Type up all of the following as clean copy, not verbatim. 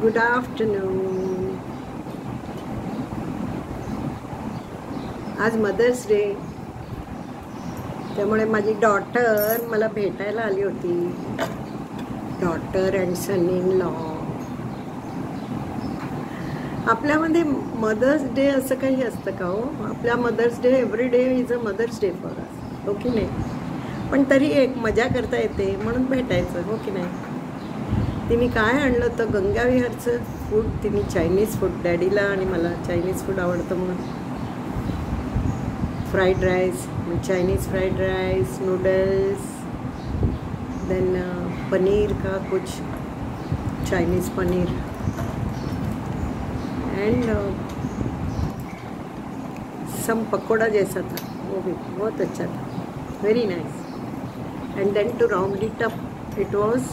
Good afternoon. आज mother's day, त्यामुळे माझी डॉटर मला भेटायला आली होती. Daughter and son in law. आपल्यामध्ये मदर्स डे असं काही असतं का हो? आपल्या mother's day every day is a mother's day for us, हो की नाही? पण तरी एक मजा करता येते म्हणून भेटायचं, हो की नाही? तिने काय आणलं तर गंगाविहारचं फूड. तिने चायनीज फूड, डॅडीला आणि मला चायनीज फूड आवडतं म्हणून fried rice, Chinese fried rice, noodles, then paneer का कुछ Chinese paneer and some pakora जैसा था, वो भी बहुत अच्छा था, very nice. And then to round it up it was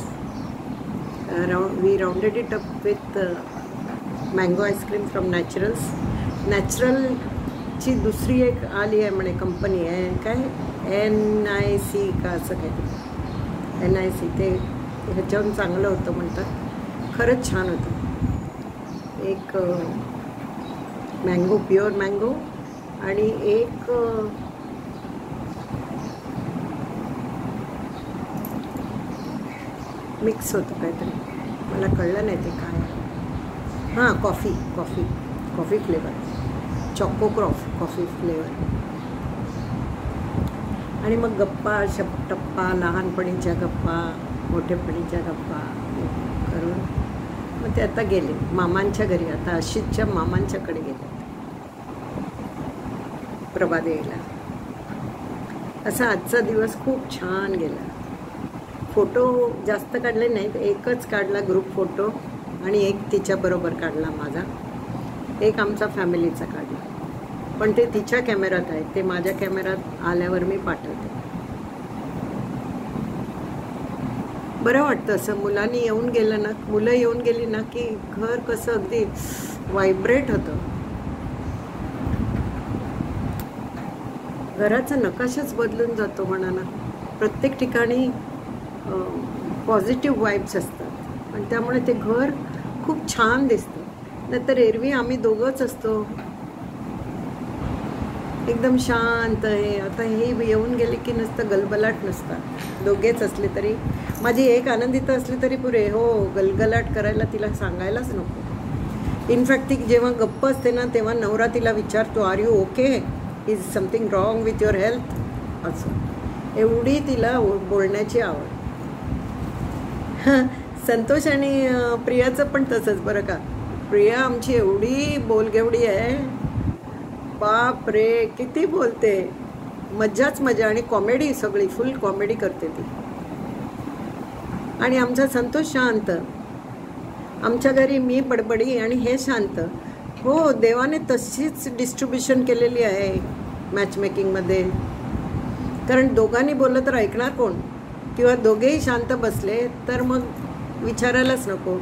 we rounded it up with mango ice cream from Naturals. नॅचरलची दुसरी एक आली आहे म्हणे कंपनी आहे, काय NIC का असं काहीतरी, NIC. ते ह्याच्याहून चांगलं होतं म्हणतात. खरंच छान होतं. एक मँगो, प्युअर मँगो, आणि एक मिक्स होतं काहीतरी, मला कळलं नाही ते काय. हां, coffee flavour, choco coffee flavour. आणि मग गप्पा टप्पा, लहानपणीच्या गप्पा, मोठेपणीच्या गप्पा करून मग ते आता गेले मामांच्या घरी. आता अशीतच्या मामांच्याकडे गेले प्रभात यायला. असा आजचा दिवस खूप छान गेला. फोटो जास्त काढले नाहीत, एकच काढला ग्रुप फोटो, आणि एक तिच्याबरोबर काढला माझा, एक आमचा फॅमिलीचा काढला. पण ते तिच्या कॅमेऱ्यात आहे, ते माझ्या कॅमेऱ्यात आल्यावर मी पाठवते. बरं वाटतं असं मुलं येऊन गेली ना की घर कसं अगदी व्हायब्रेट होतं. घराचा नकाशाच बदलून जातो म्हणा ना. प्रत्येक ठिकाणी पॉझिटिव्ह वाईब्स असतात आणि त्यामुळे ते घर खूप छान दिसतं. नाहीतर एरवी आम्ही दोघंच असतो, एकदम शांत आहे. आता हे येऊन गेले की नुसतं गलबलाट नसतात. दोघेच असले तरी, माझी एक आनंदित असली तरी पुरे, हो, गलगलाट करायला तिला सांगायलाच नको. इनफॅक्ट ती जेव्हा गप्प असते ना तेव्हा नवरा तिला विचारतो, are you okay, is something wrong with your health, असं. एवढी तिला बोलण्याची आवड. संतोष आणि प्रियाचं पण तसंच बरं का. प्रिया आमची एवढी बोलगेवडी आहे, बाप रे, किती बोलते. मज्जाच मजा, आणि कॉमेडी, सगळी फुल कॉमेडी करते ती. आणि आमचा संतोष शांत. आमच्या घरी मी बडबडी आणि हे शांत. हो, देवाने तशीच डिस्ट्रीब्युशन केलेली आहे मॅचमेकिंगमध्ये. कारण दोघांनी बोललं तर ऐकणार कोण? किंवा दोघेही शांत बसले तर मग विचारायलाच नको.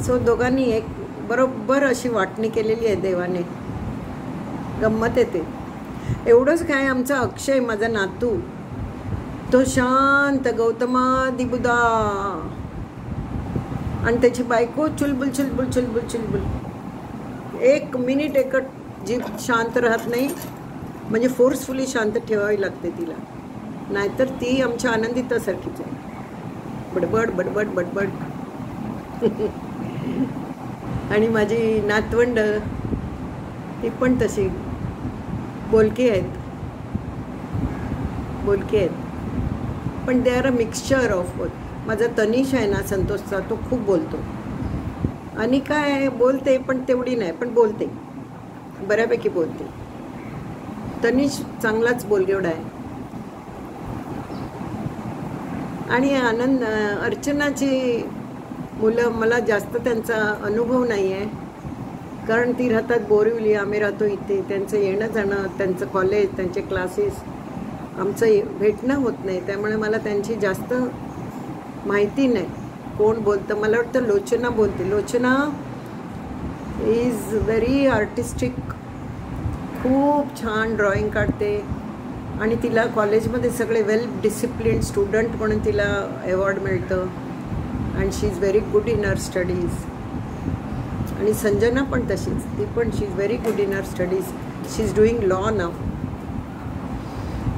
सो दोघांनी एक बरोबर अशी वाटणी केलेली आहे देवाने. गंमत येते. एवढंच काय, आमचा अक्षय, माझा नातू, तो शांत, गौतमा दिबुदा, आणि त्याची बायको चुलबुल चुलबुल चुलबुल चुलबुल. एक मिनिट एकच जीभ शांत राहत नाही, म्हणजे फोर्सफुली शांत ठेवावी लागते तिला, नाहीतर ती आमच्या आनंदितासारखीच आहे. बडबड बडबड बडबड. आणि माझी नातवंड ती पण तशी बोलकी आहेत, पण they are a mixture of both. माझा तनिष आहे ना संतोषचा, तो खूप बोलतो. आणि काय बोलते पण तेवढी नाही, पण बोलते, बऱ्यापैकी बोलते. तनिष चांगलाच बोलगेवडा आहे. आणि अर्चनाची मुलं, मला जास्त त्यांचा अनुभव नाही आहे, कारण ती राहतात बोरिवली, आम्ही राहतो इथे. त्यांचं येणं जाणं, त्यांचं कॉलेज, त्यांचे क्लासेस, आमचं भेटणं होत नाही, त्यामुळे मला त्यांची जास्त माहिती नाही. कोण बोलतं? मला वाटतं लोचना बोलते. लोचना इज व्हेरी आर्टिस्टिक, खूप छान ड्रॉइंग काढते, आणि तिला कॉलेजमध्ये सगळे वेल डिसिप्लिन्ड स्टुडंट म्हणून तिला अवॉर्ड मिळतं. And she is very good in her studies. आणि संजना पण तशीच, ती पण she is very good in her studies. She is doing law नाव.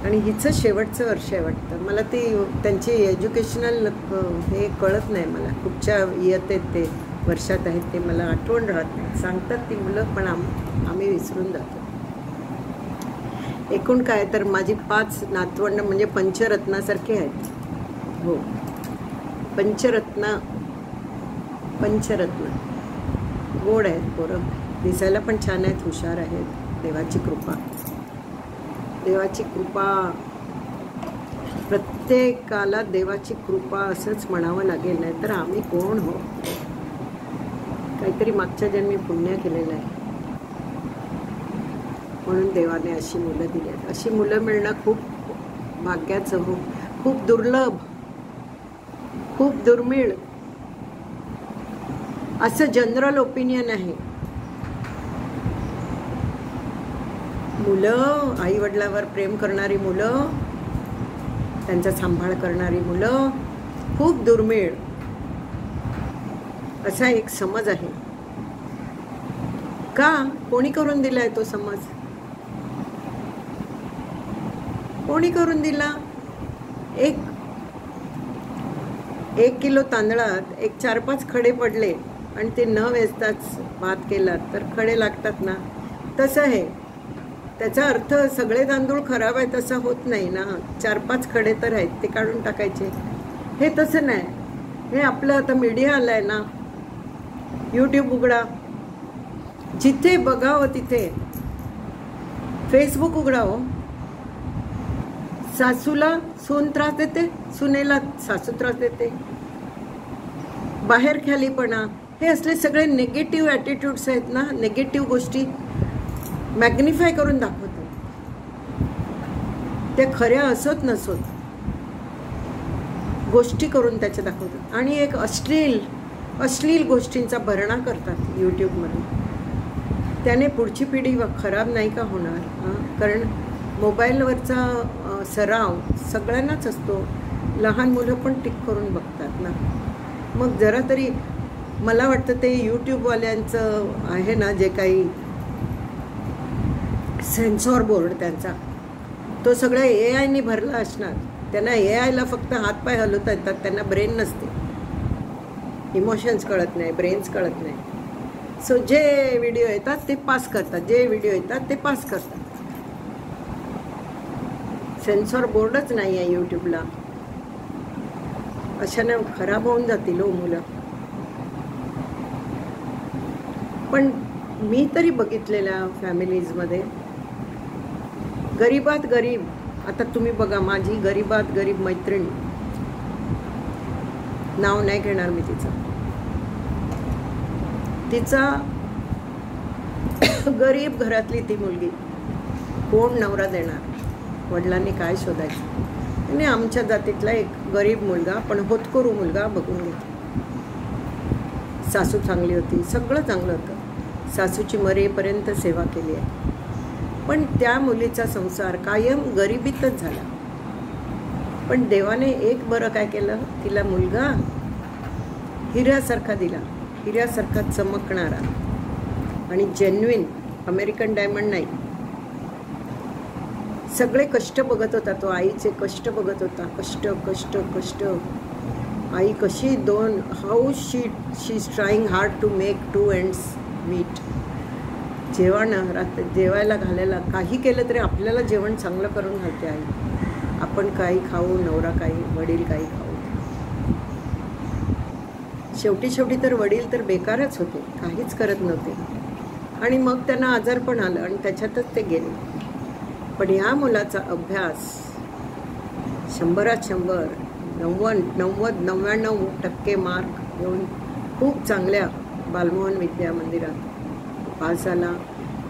आणि हिचं शेवटचं वर्ष आहे वाटतं. मला ती त्यांची एज्युकेशनल हे कळत नाही मला, कुठच्या इयत्तेत ते वर्षात आहेत ते मला आठवण राहत नाही. सांगतात ती मुलं पण आम्ही विसरून जातो. एकूण काय तर माझी 5 नातवंड म्हणजे पंचरत्नासारखे आहेत. हो, पंचरत्न गोड आहेत पोरं, दिसायला पण छान आहेत, हुशार आहेत. देवाची कृपा, देवाची कृपा, प्रत्येकाला देवाची कृपा असंच म्हणावं लागेल. नाही तर आम्ही कोण हो, काहीतरी मागच्या जन्मी पुण्य केलेलं आहे म्हणून देवाने अशी मुलं दिली आहेत. अशी मुलं मिळणं खूप भाग्याचं हो, खूप दुर्लभ, खूप दुर्मिळ असं जनरल ओपिनियन आहे. मुलं, आई वडिलांवर प्रेम करणारी मुलं, त्यांचा सांभाळ करणारी मुलं खूप दुर्मिळ असा एक समज आहे. का? कोणी करून दिलाय तो समज? कोणी करून दिला? एक किलो तांदळात 4-5 खडे पडले आणि ते न वेचताच भात केला तर खडे लागतात ना. तसं आहे. त्याचा अर्थ सगळे तांदूळ खराब आहेत असं होत नाही ना. 4-5 खडे तर आहेत, ते काढून टाकायचे. हे तसं नाही. हे आपलं आता मीडिया आलाय ना, यूट्यूब उघडा, जिथे बघावं तिथे, फेसबुक उघडावं, सासूला सून त्रास देते, सुनेला सासू त्रास देते, बाहेर खालीपणा, हे असले सगळे निगेटिव्ह ॲटिट्यूड्स आहेत ना. निगेटिव्ह गोष्टी मॅग्निफाय करून दाखवतात, त्या खऱ्या असोत नसोत गोष्टी करून त्याच्या दाखवतात. आणि एक अश्लील गोष्टींचा भरणा करतात यूट्यूबमध्ये. त्याने पुढची पिढी खराब नाही का होणार? कारण मोबाईलवरचा सराव सगळ्यांनाच असतो, लहान मुलं पण टिक करून बघतात ना. मग जरा तरी मला वाटतं ते यूट्यूबवाल्यांचं आहे ना, जे काही सेन्सॉर बोर्ड त्यांचा, तो सगळ्या AI ने भरला असणार. त्यांना AIला फक्त हातपाय हलवता येतात, त्यांना ब्रेन नसते, इमोशन्स कळत नाही, ब्रेन्स कळत नाही. सो जे व्हिडिओ येतात ते पास करतात, जे व्हिडिओ येतात ते पास करतात. सेन्सॉर बोर्डच नाही आहे यूट्यूबला. अशाने खराब होऊन जातील हो मुलं. पण मी तरी बघितलेल्या फॅमिलीजमध्ये गरीबात गरीब, आता तुम्ही बघा, माझी गरीबात गरीब मैत्रीण, नाव नाही घेणार मी तिचा गरीब घरातली ती मुलगी, कोण नवरा देणार? वडिलांनी काय शोधायचं? आणि आमच्या जातीतला एक गरीब मुलगा, पण होतकरू मुलगा बघून घेतला. सासू चांगली होती, सगळं चांगलं होतं, सासूची मरेपर्यंत सेवा केली आहे. पण त्या मुलीचा संसार कायम गरिबीतच झाला. पण देवाने एक बरं काय केलं, तिला मुलगा हिऱ्यासारखा दिला, हिऱ्यासारखा चमकणारा आणि जेन्युइन, अमेरिकन डायमंड नाही. सगळे कष्ट बघत होता तो, आईचे कष्ट बघत होता, कष्ट कष्ट कष्ट. आई कशी how she is trying hard to make 2 ends meet. जेवण रात्री जेवायला घालायला काही केलं तरी आपल्याला जेवण चांगलं करून घालते आई. आपण काही खाऊ, नवरा काही, वडील काही खाऊ. शेवटी तर वडील तर बेकारच होते, काहीच करत नव्हते. आणि मग त्यांना आजार पण आलं आणि त्याच्यातच ते गेले. पण ह्या मुलाचा अभ्यास 100त 100, 90-99% मार्क घेऊन खूप चांगल्या बालमोहन विद्या मंदिरात पास झाला,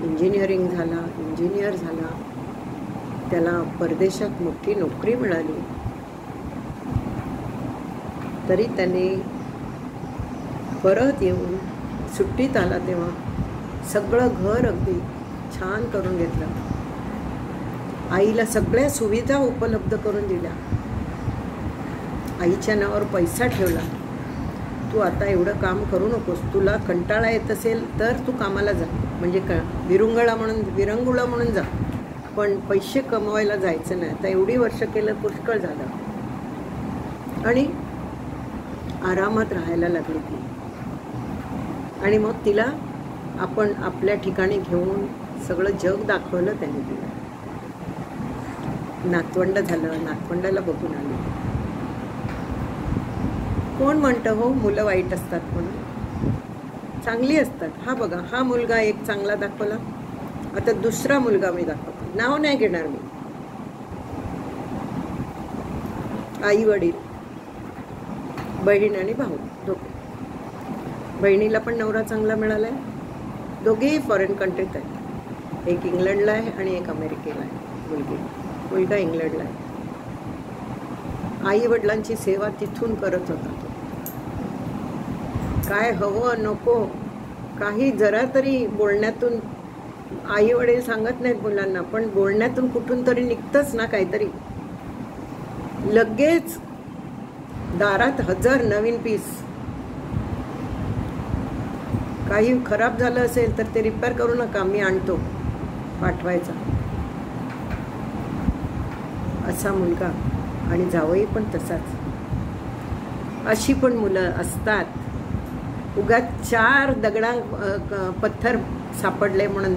इंजिनियर झाला. त्याला परदेशात मोठी नोकरी मिळाली. तरी त्याने परत येऊन सुट्टीत आला तेव्हा सगळं घर अगदी छान करून घेतलं. आईला सगळ्या सुविधा उपलब्ध करून दिल्या. आईच्या नावावर पैसा ठेवला. तू आता एवढं काम करू नकोस, तुला कंटाळा येत असेल तर तू कामाला जा, म्हणजे विरंगुळा म्हणून जा, पण पैसे कमवायला जायचं नाही. आता एवढी वर्ष केलं, पुष्कळ झालं. आणि आरामात राहायला लागली ती. आणि मग तिला आपण आपल्या ठिकाणी घेऊन सगळं जग दाखवलं त्यांनी तिला. नातवंड झालं, नातवंडाला बघून आली. कोण म्हणतं हो मुलं वाईट असतात म्हणून? चांगली असतात. हा बघा, हा मुलगा एक चांगला दाखवला, आता दुसरा मुलगा मी दाखवतो, नाव नाही घेणार मी. आई वडील, बहीण आणि भाऊ दोघे. बहिणीला पण नवरा चांगला मिळालाय. दोघेही फॉरेन कंट्रीत आहेत. एक इंग्लंडला आहे आणि एक अमेरिकेला आहे मुलगी. मुलगा इंग्लंडला आहे. आई वडिलांची सेवा तिथून करत होता तो. काय हवं नको काही जरा तरी बोलण्यातून, आई वडील सांगत नाहीत मुलांना, पण बोलण्यातून कुठून तरी निघतंच ना काहीतरी. लगेच दारात 1000 नवीन पीस. काही खराब झालं असेल तर ते रिपेअर करू नका, मी आणतो, पाठवायचा. असा मुलगा. आणि जावई पण तसाच. अशी पण मुलं असतात. उगाच 4 दगडा पत्थर सापडले म्हणून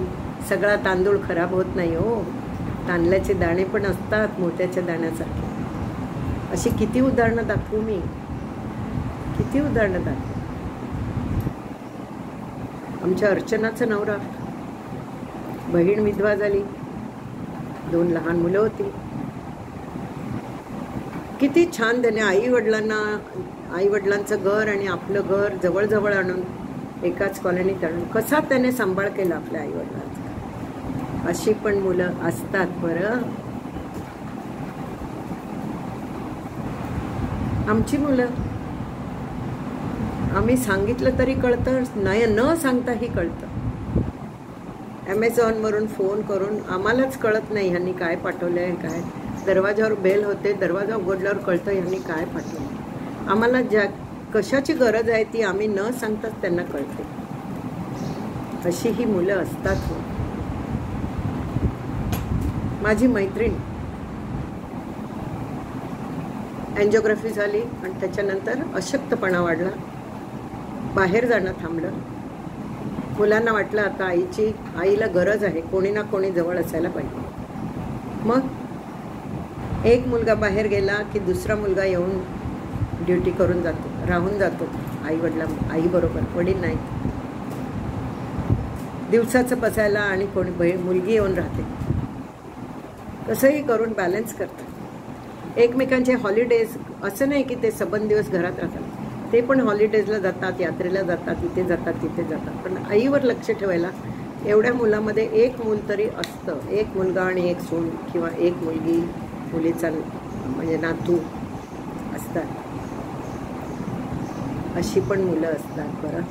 सगळा तांदूळ खराब होत नाही हो. तांदळाचे दाणे पण असतात मोत्याच्या दाण्यासारखे. अशी किती उदाहरणं दाखवू मी, किती उदाहरणं दाखवू. आमच्या अर्चनाचा नवरा, बहीण विधवा झाली, 2 लहान मुलं होती. किती छान त्याने आई वडिलांचं घर आणि आपलं घर जवळजवळ आणून एकाच कॉलनीत आणून कसा त्याने सांभाळ केला आपल्या आई वडिलांचा. अशी पण मुलं असतात बरं. आमची मुलं, आम्ही सांगितलं तरी कळतं, नाही न सांगताही कळतं. ॲमेझॉनवरून फोन करून आम्हालाच कळत नाही ह्यांनी काय पाठवलं आहे. काय दरवाजावर बेल होते, दरवाजा उघडल्यावर कळतं ह्यांनी काय पाठवलं. आम्हाला कशाची गरज आहे ती आम्ही न सांगताच त्यांना कळते. अशी ही मुलं असतात हो. माझी मैत्रीण अँजिओग्राफी झाली आणि त्याच्यानंतर अशक्तपणा वाढला, बाहेर जाणं थांबलं. मुलांना वाटलं आता आईला गरज आहे, कोणी ना कोणी जवळ असायला पाहिजे. मग एक मुलगा बाहेर गेला की दुसरा मुलगा येऊन ड्युटी करून जातो, राहून जातो आईबरोबर. वडील नाही, दिवसाचं बसायला आणि कोणी मुलगी येऊन राहते. कसंही करून बॅलन्स करतात. एकमेकांचे हॉलिडेज, असं नाही की ते सबंध दिवस घरात राहतात, ते पण हॉलिडेजला जातात, यात्रेला जातात, इथे जातात तिथे जातात. पण आईवर लक्ष ठेवायला एवढ्या मुलामध्ये एक मूल तरी असतं. एक मुलगा आणि एक सून किंवा एक मुलगी, मुलीचा म्हणजे नातू असतात. अशी पण मुलं असतात बरं.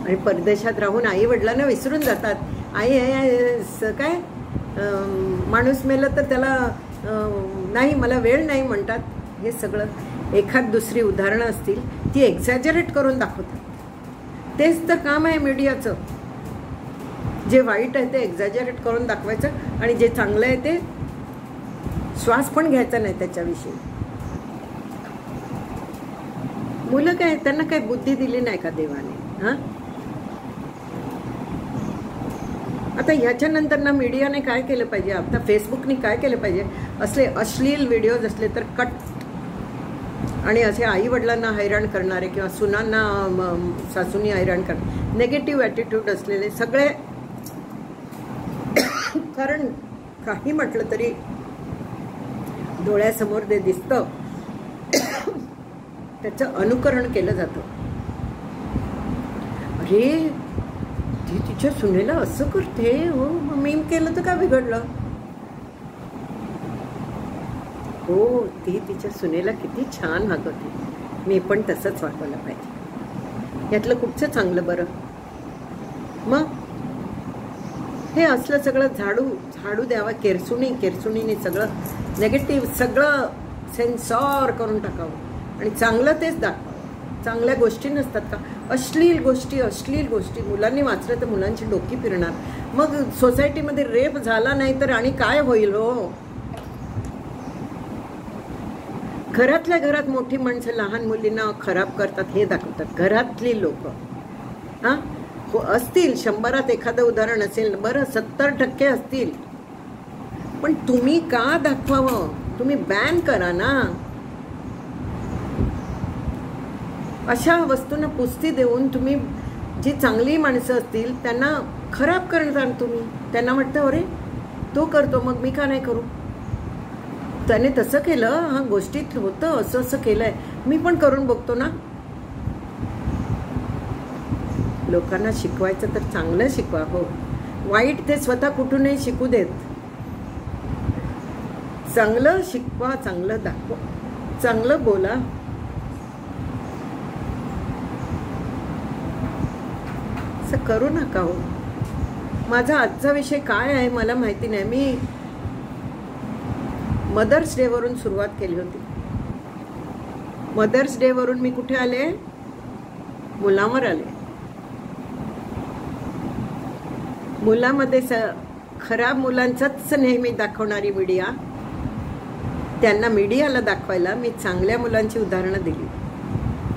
आणि परदेशात राहून आई वडिलांना विसरून जातात. काय माणूस मेलं तर त्याला नाही, मला वेळ नाही म्हणतात. हे सगळं एखाद दुसरी उदाहरणं असतील ती एक्झॅजरेट करून दाखवतात. तेच तर काम आहे मीडियाचं. जे वाईट आहे ते एक्झॅजरेट करून दाखवायचं आणि जे चांगलं आहे ते श्वास पण घ्यायचा नाही त्याच्याविषयी. मुलं काय, त्यांना काय बुद्धी दिली नाही का देवाने? हां, आता ह्याच्यानंतर ना मीडियाने काय केलं पाहिजे, आता फेसबुकने काय केलं पाहिजे, असले अश्लील व्हिडिओज असले तर कट. आणि असे आई वडिलांना हैराण करणारे किंवा सुनांना सासूनी हैराण करणारे नेगेटिव्ह ॲटिट्यूड असलेले सगळे, कारण काही म्हटलं तरी डोळ्यासमोर ते दिसतं, त्याचं अनुकरण केलं जातं. अरे ती तिच्या सुनेला असं करते, हो मी केलं तर का बिघडलं? हो, ती तिच्या सुनेला किती छान वागवते, मी पण तसंच वागवलं पाहिजे. यातलं कुठचं चांगलं बरं? मग हे असलं सगळं झाडू द्यावा, केरसुणीने सगळं नेगेटिव्ह सगळं सेन्सॉर करून टाकावं आणि चांगलं तेच दाखवावं. चांगल्या गोष्टी नसतात का? अश्लील गोष्टी मुलांनी वाचलं तर मुलांची डोकी फिरणार. मग सोसायटीमध्ये रेप झाला नाही तर आणि काय होईल हो? घरातल्या घरात मोठी माणसं लहान मुलींना खराब करतात हे दाखवतात घरातली लोक. हां हो, असतील 100त एखादं उदाहरण असेल, बरं 70% असतील, पण तुम्ही का दाखवावं? तुम्ही बॅन करा ना. अशा वस्तूंना पुस्ती देऊन तुम्ही जी चांगली माणसं असतील त्यांना खराब करणार. तुम्ही त्यांना वाटतं अरे तो करतो मग मी का नाही करू? त्याने तसं केलं, हा गोष्टीत होतं, असं असं केलंय, मी पण करून बघतो ना. लोकांना शिकवायचं तर चांगलं शिकवा हो, वाईट ते स्वतः कुठूनही शिकू देत. चांगलं शिकवा, चांगलं दाखवा, चांगलं बोला. असं करू नका हो. माझा आजचा विषय काय आहे मला माहिती नाही. मी मदर्स डे वरून सुरुवात केली होती. मदर्स डे वरून मी कुठे आले? मुलांवर आले. मुलामध्ये खराब मुलांचाच नेहमी दाखवणारी मीडिया, त्यांना मीडियाला दाखवायला मी चांगल्या मुलांची उदाहरणं दिली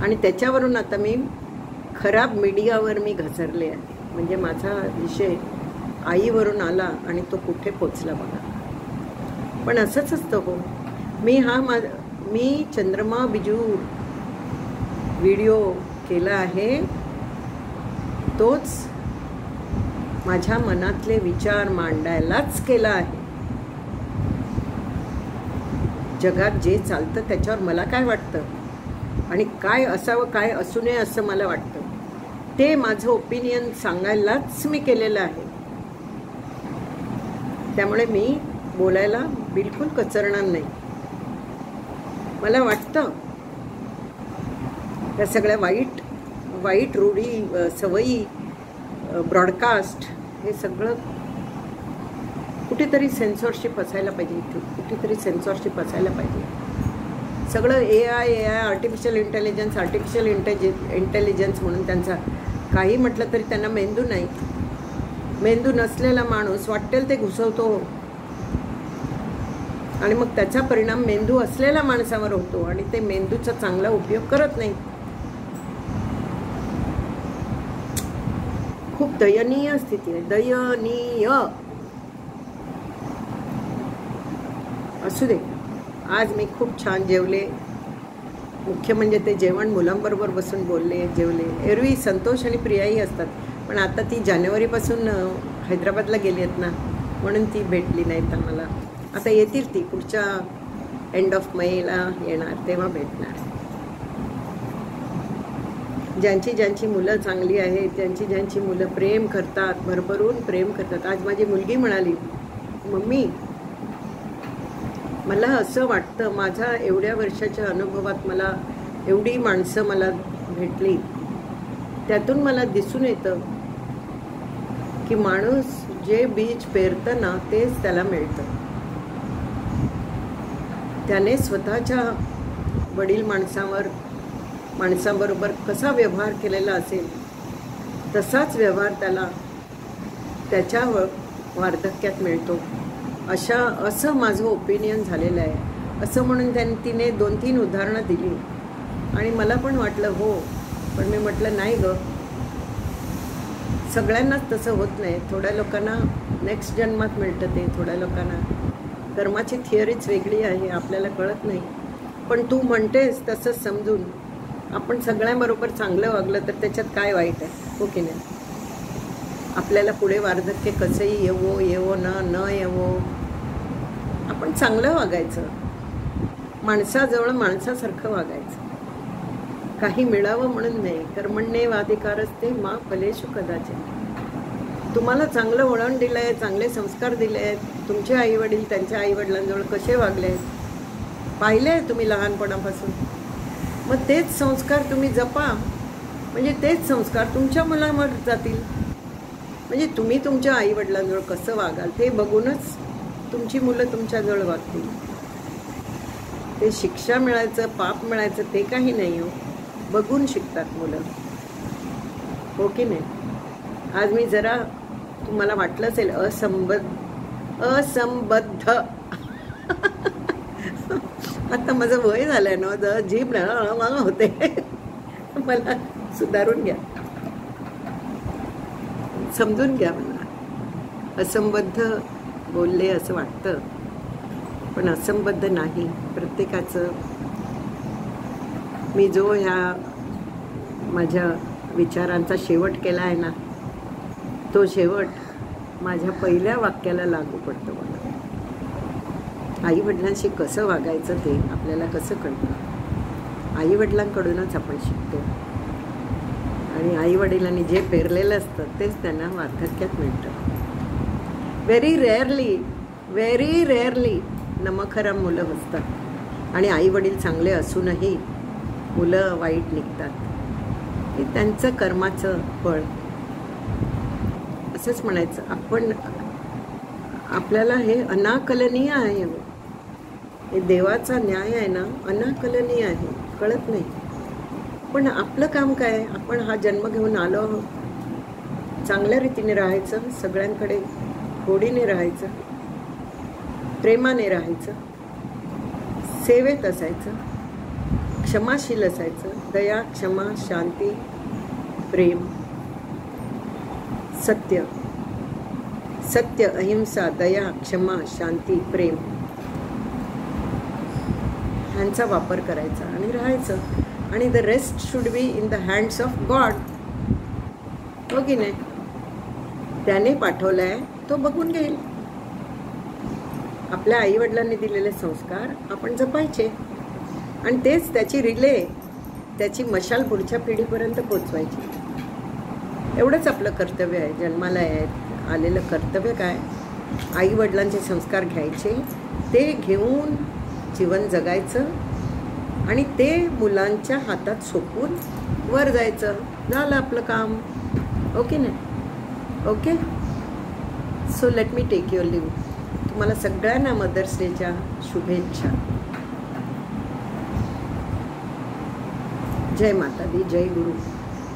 आणि त्याच्यावरून आता मी खराब मीडियावर मी घसरले आहे. म्हणजे माझा विषय आईवरून आला आणि तो कुठे पोचला बघा. पण असंच असतं हो. मी चंद्रमा बिजूर व्हिडिओ केला आहे, तोच माझ्या मनातले विचार मांडायलाच केला आहे. जगात जे चालतं त्याच्यावर मला काय वाटतं आणि काय असावं काय असू नये असं मला वाटतं, ते माझं ओपिनियन सांगायलाच मी केलेलं आहे. त्यामुळे मी बोलायला बिलकुल कचरणार नाही. मला वाटतं त्या सगळ्या वाईट रूढी सवयी, ब्रॉडकास्ट, हे सगळं कुठेतरी सेन्सॉरशिप असायला पाहिजे. इथे कुठेतरी सेन्सॉरशिप असायला पाहिजे. सगळं AI आर्टिफिशियल इंटेलिजन्स म्हणून त्यांचा काही म्हटलं तरी त्यांना मेंदू नाही. मेंदू नसलेला माणूस वाटेल ते घुसवतो आणि मग त्याचा परिणाम मेंदू असलेल्या माणसावर होतो आणि ते मेंदूचा चांगला उपयोग करत नाही. खूप दयनीय स्थिती आहे, दयनीय. असू दे. आज मी खूप छान जेवले. मुख्य म्हणजे ते जेवण मुलांबरोबर बसून बोलले, जेवले. एरवी संतोष आणि प्रियाही असतात, पण आता ती जानेवारीपासून हैदराबादला गेली आहेत ना, म्हणून ती भेटली नाहीत आम्हाला. आता येतील, ती पुढच्या एंड ऑफ मेला येणार, तेव्हा भेटणार. ज्यांची मुलं चांगली आहेत, ज्यांची मुलं प्रेम करतात, भरभरून प्रेम करतात. आज माझी मुलगी म्हणाली, मम्मी मला असं वाटतं, माझ्या एवढ्या वर्षाच्या अनुभवात मला एवढी माणसं मला भेटली, त्यातून मला दिसून येतं की माणूस जे बीज पेरतं ना तेच त्याला मिळतं. त्याने स्वतःच्या वडील माणसाबरोबर कसा व्यवहार केलेला असेल तसाच व्यवहार त्याला त्याच्या वार्धक्यात मिळतो. असं माझं ओपिनियन झालेलं आहे. असं म्हणून तिने 2-3 उदाहरणं दिली आणि मला पण वाटलं हो, पण मी म्हटलं नाही गं, सगळ्यांनाच तसं होत नाही. थोड्या लोकांना नेक्स्ट जन्मात मिळतं ते, थोड्या लोकांना कर्माची थिअरीच वेगळी आहे, आपल्याला कळत नाही. पण तू म्हणतेस तसंच समजून आपण सगळ्यांबरोबर चांगलं वागलं तर त्याच्यात काय वाईट आहे, हो की नाही? आपल्याला पुढे वार्धक्य कसंही येवो न येवो, आपण चांगलं वागायचं, माणसाजवळ माणसासारखं वागायचं. काही मिळावं म्हणून नाही. कर्मण्येवाधिकार असते मा फलेषु कदाचित. तुम्हाला चांगलं वळण दिलं आहे, चांगले संस्कार दिले आहेत. तुमचे आईवडील त्यांच्या आईवडिलांजवळ कसे वागले आहेत पाहिले आहे तुम्ही लहानपणापासून. मग तेच संस्कार तुम्ही जपा, म्हणजे तेच संस्कार तुमच्या मुलांवर जातील. म्हणजे तुम्ही तुमच्या आईवडिलांजवळ कसं वागाल ते बघूनच तुमची मुलं तुमच्याजवळ वागतील. ते शिक्षा मिळायचं, पाप मिळायचं ते काही नाही हो. बघून शिकतात मुलं, हो की नाही? आज मी जरा, तुम्हाला वाटलं असेल असंबद्ध आता माझं वय झालंय ना, जीभ होते, मला सुधारून घ्या, समजून घ्या. मला असंबद्ध बोलले असं वाटतं, पण असंबद्ध नाही. प्रत्येकाचं, मी जो ह्या माझ्या विचारांचा शेवट केला आहे ना, तो शेवट माझ्या पहिल्या वाक्याला लागू पडतो. मला आईवडिलांशी कसं वागायचं ते आपल्याला कसं कळतं? आईवडिलांकडूनच आपण शिकतो, आणि आईवडिलांनी जे पेरलेलं असतं तेच त्यांना वार्धक्यात मिळतं. व्हेरी रेअरली नमखराम मुलं असतात, आणि आईवडील चांगले असूनही मुलं वाईट निघतात. हे त्यांचं कर्माचं फळ असंच म्हणायचं. आपण, आपल्याला हे अनाकलनीय आहे, हे देवाचा न्याय आहे ना, अनाकलनीय आहे, कळत नाही. पण आपलं काम काय? आपण हा जन्म घेऊन आलो आहोत, चांगल्या रीतीने राहायचं, सगळ्यांकडे गोडीने राहायचं, प्रेमाने राहायचं, सेवेत असायचं, क्षमाशील असायचं. दया, क्षमा, शांती, प्रेम, सत्य, अहिंसा, दया, क्षमा, शांती, प्रेम ह्यांचा वापर करायचा आणि राहायचं. आणि the rest should be in the hands of God, हो की नाही? त्याने पाठवलाय, तो बघून घेईल. आपल्या आईवडिलांनी दिलेले संस्कार आपण जपायचे, आणि तेच त्याची रिले, त्याची मशाल पुढच्या पिढीपर्यंत पोचवायची. एवढंच आपलं कर्तव्य आहे. जन्माला आलेलं कर्तव्य काय? आईवडिलांचे संस्कार घ्यायचे, ते घेऊन जीवन जगायचं, आणि ते मुलांच्या हातात सोपवून वर जायचं. झालं आपलं काम, ओके नाही? Okay, so let me take your leave. तुम्हाला सगळ्यांना मदर्स डेच्या शुभेच्छा. जय माता दी, जय गुरु.